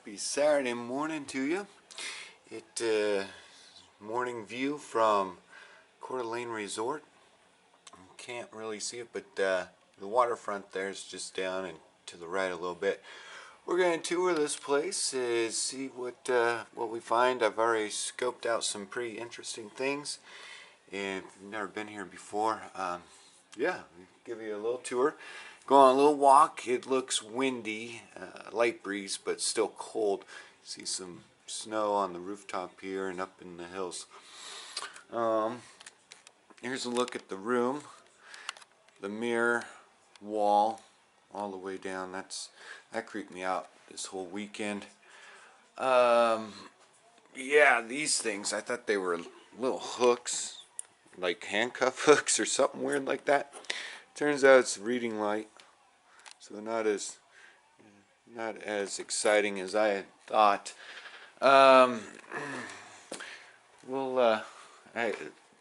Happy Saturday morning to you. Morning view from Coeur d'Alene Resort. You can't really see it, but the waterfront there is just down and to the right a little bit. We're going to tour this place, see what we find. I've already scoped out some pretty interesting things, and if you've never been here before, yeah, we'll give you a little tour. Go on a little walk. It looks windy, light breeze, but still cold. See some snow on the rooftop here and up in the hills. Here's a look at the room. The mirror wall all the way down. That creeped me out this whole weekend. Yeah, these things, I thought they were little hooks, like handcuff hooks or something weird like that. Turns out it's reading light, so not as exciting as I had thought. The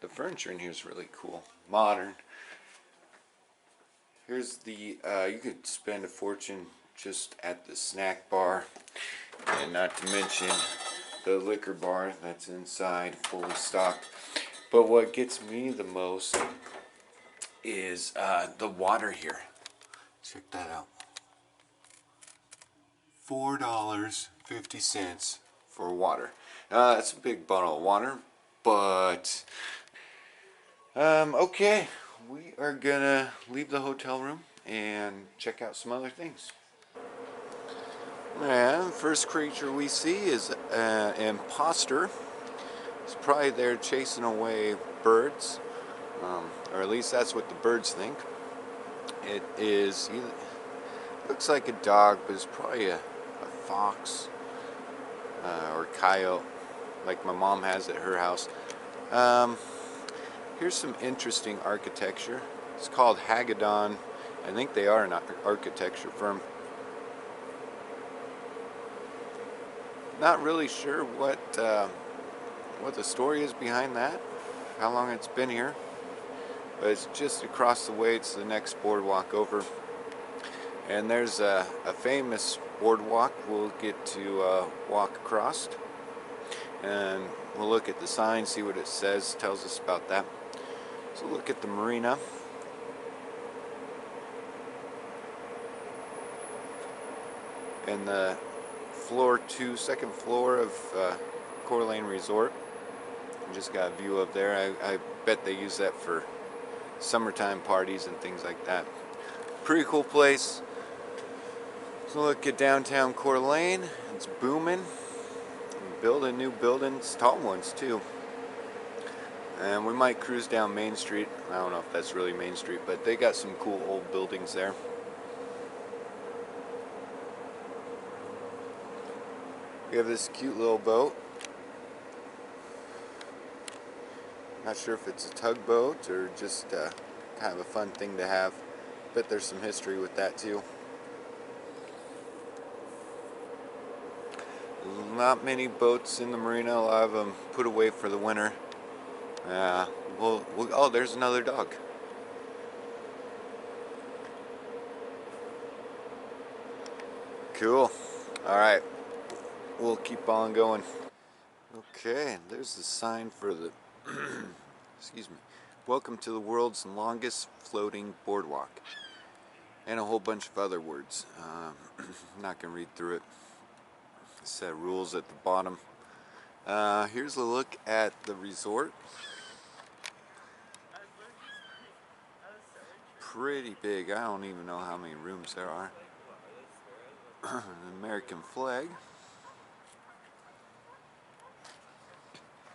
furniture in here is really cool, modern. Here's the you could spend a fortune just at the snack bar, and not to mention the liquor bar that's inside, fully stocked. But what gets me the most is the water here. Check that out. $4.50 for water. That's a big bottle of water, but okay, we are gonna leave the hotel room and check out some other things. And first creature we see is an imposter. He's probably there chasing away birds, or at least that's what the birds think. It looks like a dog, but it's probably a fox or coyote, like my mom has at her house. Here's some interesting architecture. It's called Hagedon. I think they are an architecture firm. Not really sure what the story is behind that, how long it's been here, but it's just across the way. It's the next boardwalk over, and there's a famous boardwalk we'll get to walk across, and we'll look at the sign, see what it says, tells us about that. So look at the marina. And the second floor of Coeur d'Alene Resort. Just got a view of there. I bet they use that for summertime parties and things like that. Pretty cool place. So look at downtown Coeur d'Alene. It's booming. Building new buildings, tall ones too. And we might cruise down Main Street. I don't know if that's really Main Street, but they got some cool old buildings there. We have this cute little boat. Not sure if it's a tugboat or just kind of a fun thing to have. Bet there's some history with that too. Not many boats in the marina. A lot of them put away for the winter. Oh, there's another dog. Cool. All right. We'll keep on going. Okay, there's the sign for the excuse me. Welcome to the world's longest floating boardwalk. And a whole bunch of other words. I'm not going to read through it. It said rules at the bottom. Here's a look at the resort. Pretty big. I don't even know how many rooms there are. An American flag.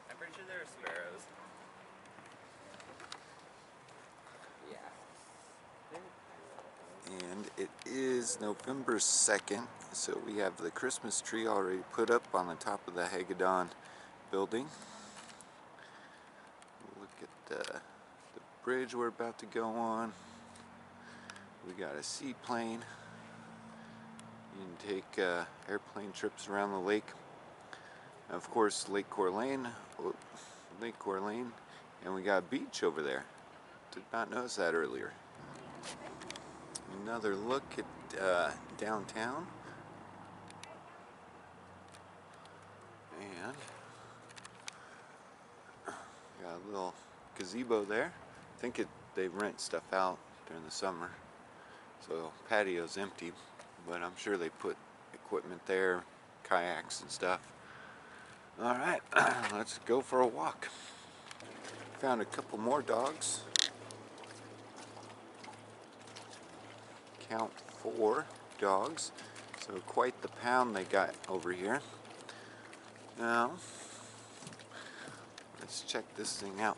I'm pretty sure there are sparrows. Yeah. And it is November 2nd, so we have the Christmas tree already put up on the top of the Hagedon building. Look at the bridge we're about to go on. We got a seaplane. You can take airplane trips around the lake. And of course, Lake Coeur d'Alene, and we got a beach over there. Did not notice that earlier. Another look at downtown. And got a little gazebo there. I think they rent stuff out during the summer, so patio's empty, but I'm sure they put equipment there, kayaks and stuff. Alright, let's go for a walk. Found a couple more dogs. Count 4 dogs. So quite the pound they got over here. Now, let's check this thing out.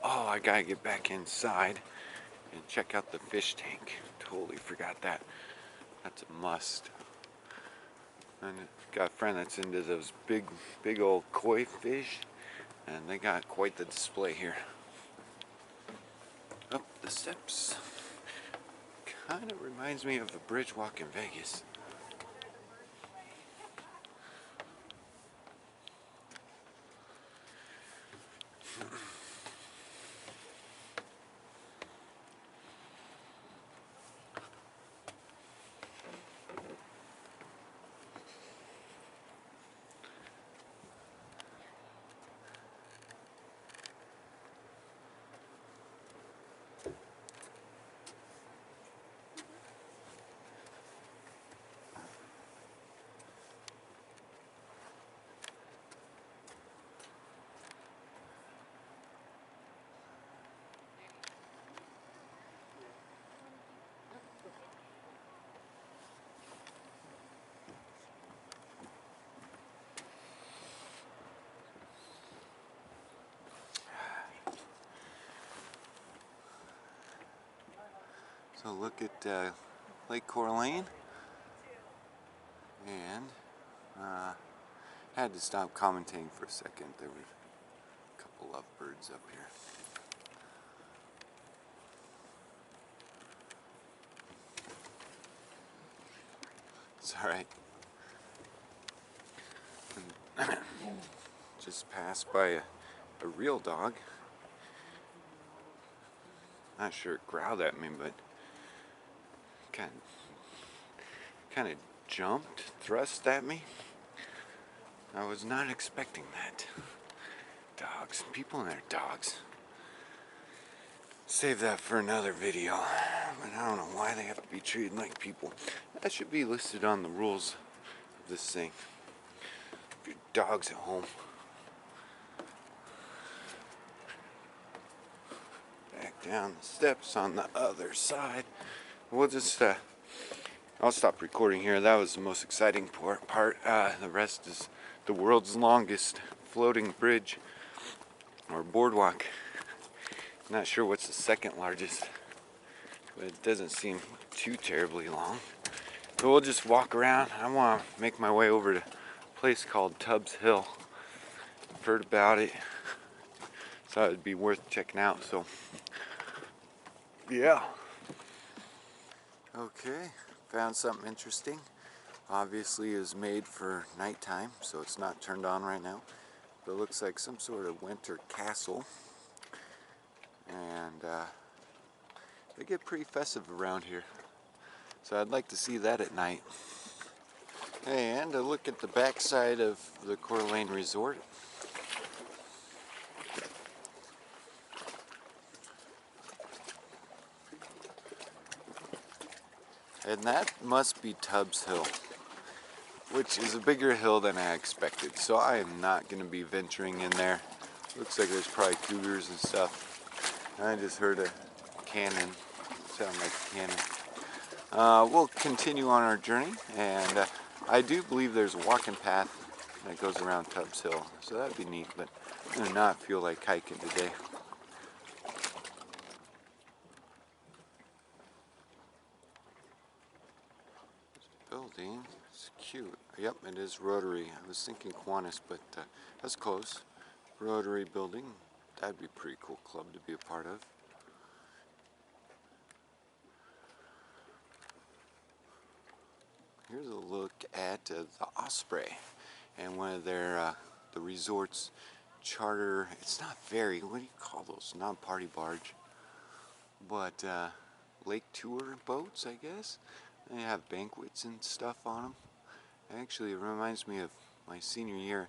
Oh, I gotta get back inside and check out the fish tank. Totally forgot that. That's a must. And got a friend that's into those big old koi fish, and they got quite the display here. Up the steps. Kind of reminds me of a bridge walk in Vegas. So look at Lake Coeur d'Alene, and had to stop commentating for a second. There were a couple lovebirds up here. It's alright. Just passed by a real dog. Not sure it growled at me, but kind of jumped, thrust at me. I was not expecting that. Dogs, people and their dogs. Save that for another video. But I don't know why they have to be treated like people. That should be listed on the rules of this thing. If your dog's at home. Back down the steps on the other side. We'll just I'll stop recording here. That was the most exciting part. The rest is the world's longest floating bridge or boardwalk. Not sure what's the second largest, but it doesn't seem too terribly long. So we'll just walk around. I want to make my way over to a place called Tubbs Hill. I've heard about it, so it'd be worth checking out. So yeah. Okay, found something interesting. Obviously it was made for nighttime, so it's not turned on right now. But it looks like some sort of winter castle. And they get pretty festive around here. So I'd like to see that at night. And a look at the backside of the Coeur d'Alene Resort. And that must be Tubbs Hill, which is a bigger hill than I expected. So I am not going to be venturing in there. Looks like there's probably cougars and stuff. I just heard a cannon, sound like a cannon. We'll continue on our journey, and I do believe there's a walking path that goes around Tubbs Hill, so that'd be neat, but I do not feel like hiking today. Building, it's cute. Yep, it is Rotary. I was thinking Kiwanis, but that's close. Rotary building. That'd be a pretty cool club to be a part of. Here's a look at the Osprey. and one of their the resort's charter. It's not ferry. What do you call those? Not party barge, but lake tour boats, I guess. They have banquets and stuff on them. Actually, it reminds me of my senior year.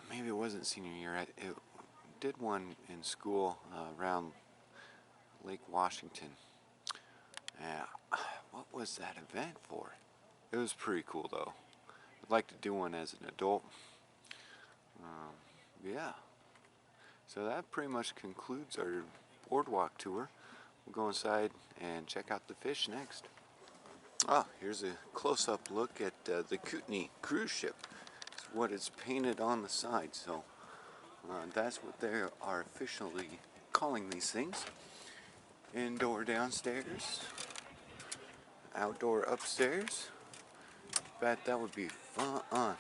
Maybe it wasn't senior year. I did one in school around Lake Washington. What was that event for? It was pretty cool though. I'd like to do one as an adult. Yeah. So that pretty much concludes our boardwalk tour. We'll go inside and check out the fish next. Ah, here's a close-up look at the Kootenai cruise ship. It's what it's painted on the side, so that's what they are officially calling these things. Indoor downstairs, outdoor upstairs. Bet that would be fun.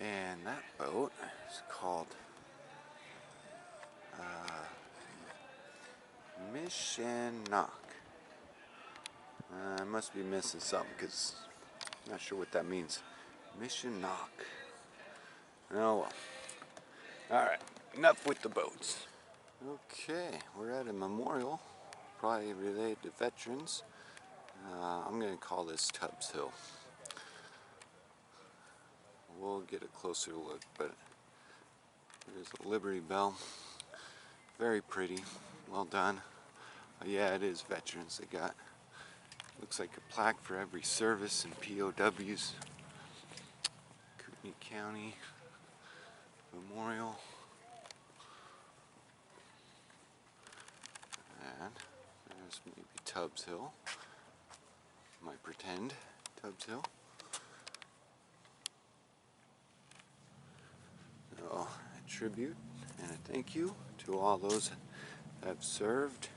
And that boat is called Mishinnock. I must be missing something because I'm not sure what that means. Mishinnock. Oh well. Alright, enough with the boats. Okay, we're at a memorial, probably related to veterans. I'm going to call this Tubbs Hill. We'll get a closer look, but there's a Liberty Bell. Very pretty, well done. Yeah, it is veterans. They got, looks like a plaque for every service and POWs. Kootenai County Memorial. And there's maybe Tubbs Hill. Might pretend Tubbs Hill. So, a tribute and a thank you to all those that have served,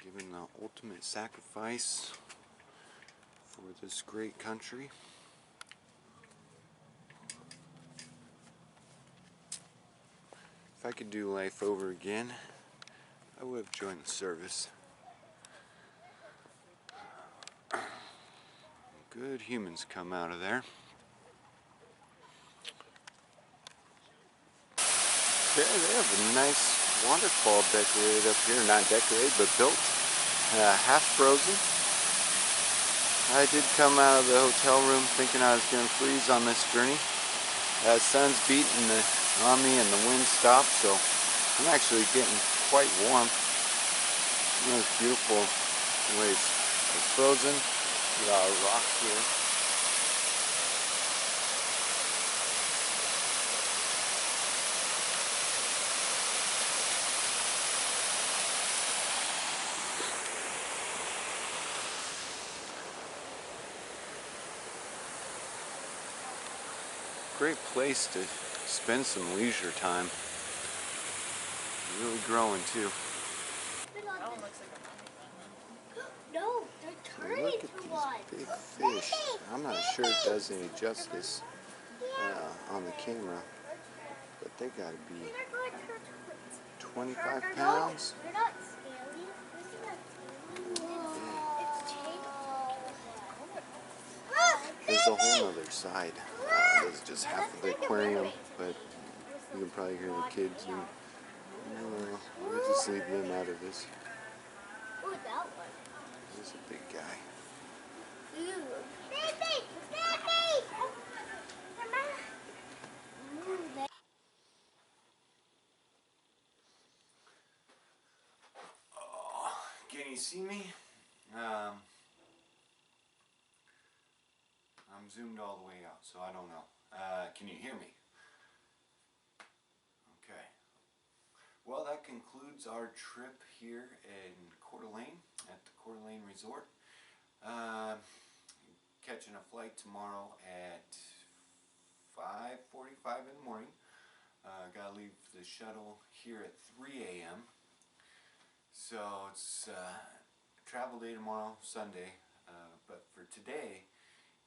given the ultimate sacrifice for this great country. If I could do life over again, I would have joined the service. Good humans come out of there. Yeah, they have a nice waterfall decorated up here. Not decorated, but built. Half frozen. I did come out of the hotel room thinking I was going to freeze on this journey. Sun's beating on me and the wind stopped, so I'm actually getting quite warm. It's beautiful the way it's frozen. We got a rock here. Great place to spend some leisure time. Really growing too. That one looks like a No, they're turning Look to at one. these big fish. I'm not sure it does any justice on the camera, but they gotta be 25 pounds. They're not scaly. It's There's a whole other side. That's just half of the aquarium, but you can probably hear the kids. And, we'll just leave them out of this. Oh, that one. He's a big guy. Can you see me? I'm zoomed all the way out, so I don't know. Can you hear me? Okay. Well, that concludes our trip here in Coeur d'Alene at the Coeur d'Alene Resort. Catching a flight tomorrow at 5:45 in the morning. Gotta leave the shuttle here at 3 a.m. So it's travel day tomorrow, Sunday, but for today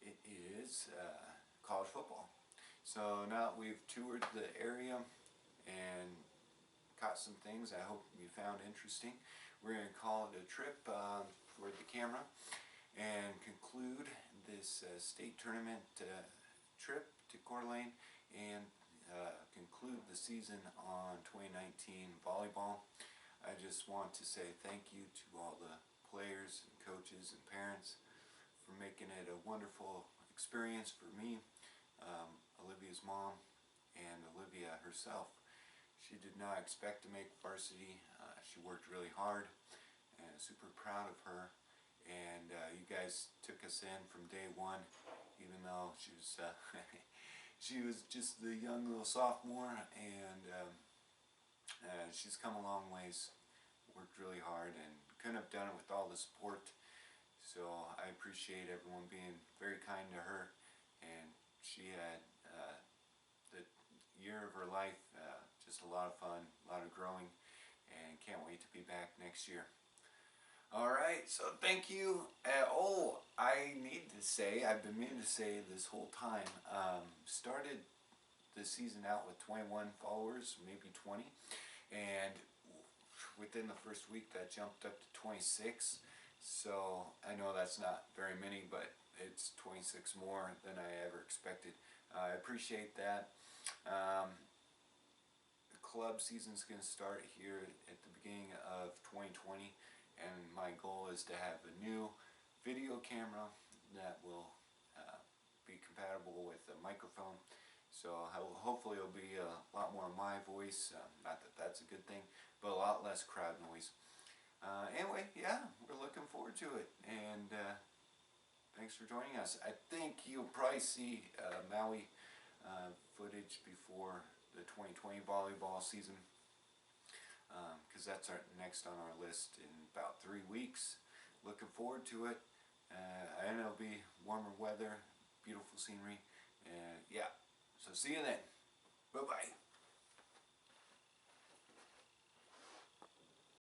it is college football. So now that we've toured the area and caught some things I hope you found interesting, we're going to call it a trip for the camera and conclude this state tournament trip to Coeur d'Alene and conclude the season on 2019 volleyball. I just want to say thank you to all the players and coaches and parents for making it a wonderful experience for me, Olivia's mom, and Olivia herself. She did not expect to make varsity. She worked really hard, and super proud of her. And you guys took us in from day one, even though she was she was just the young little sophomore, and she's come a long ways. Worked really hard and couldn't have done it with all the support. So I appreciate everyone being very kind to her, and she had the year of her life, just a lot of fun, a lot of growing, and can't wait to be back next year. Alright, so thank you. Oh, I need to say, I've been meaning to say this whole time, started the season out with 21 followers, maybe 20, and within the first week that jumped up to 26. So I know that's not very many, but it's 26 more than I ever expected. I appreciate that. The club season's going to start here at the beginning of 2020, and my goal is to have a new video camera that will be compatible with a microphone. So hopefully it'll be a lot more of my voice, not that that's a good thing, but a lot less crowd noise. Anyway, yeah, we're looking forward to it, and thanks for joining us. I think you'll probably see Maui footage before the 2020 volleyball season, because that's our next on our list in about 3 weeks. Looking forward to it. And it'll be warmer weather, beautiful scenery, and yeah. So see you then. Bye-bye.